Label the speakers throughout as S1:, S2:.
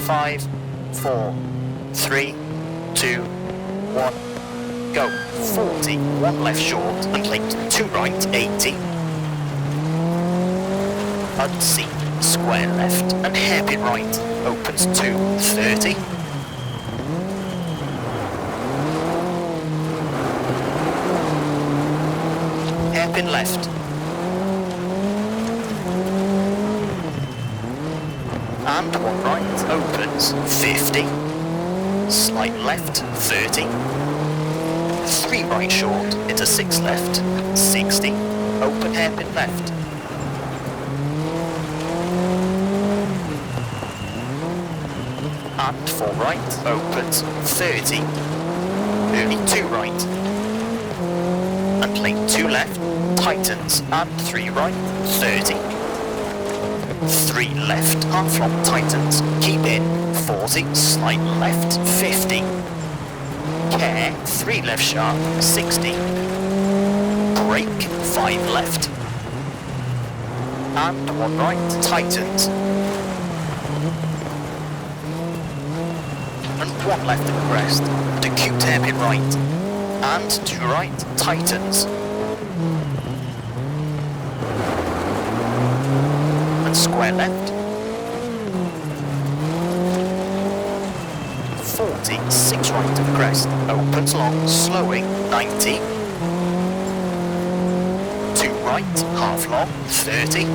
S1: 5, 4, 3, 2, 1, go. 40, 1 left short and late 2 right, 80. Unseen, square left and hairpin right, opens 2, 30. Hairpin left. And 1 right, opens 50. Slight left, 30. 3 right short, into 6 left, 60. Open hairpin left. And 4 right, opens 30. Early 2 right. And late 2 left, tightens, and 3 right, 30. 3 left, half long tightens, keep in, 40, slight left, 50. Care, 3 left sharp, 60. Brake, 5 left. And 1 right, tightens. And 1 left at crest, and acute hairpin right. And 2 right, tightens. And square left. 40, 6 right of crest, opens long, slowing, 90. 2 right, half long, 30.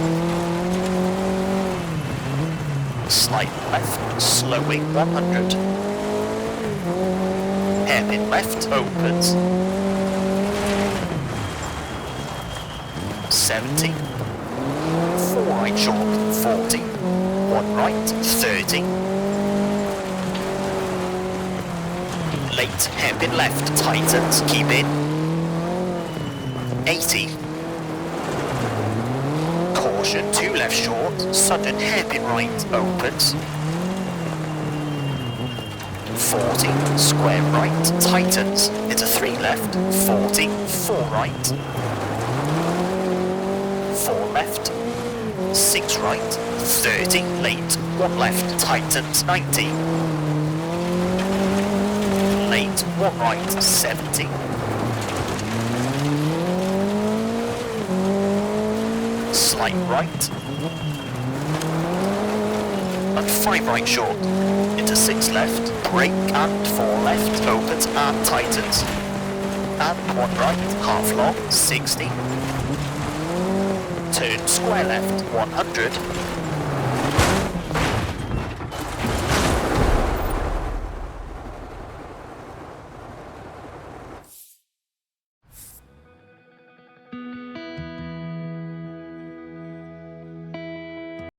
S1: Slight left, slowing, 100. Hairpin left, opens. 70. 4 right short, 40. 1 right, 30. Late, hairpin left, tightens, keep in. 80. Caution, 2 left short, sudden hairpin right, opens. 40, square right, tightens, into 3 left, 40, 4 right. 4 left, 6 right, 30, late, 1 left, tightens, 90. Late, 1 right, 70. Slight right. And 5 right short. Into 6 left, brake and 4 left, opens and tightens. And 1 right, half long, 60. Turn square left, 100.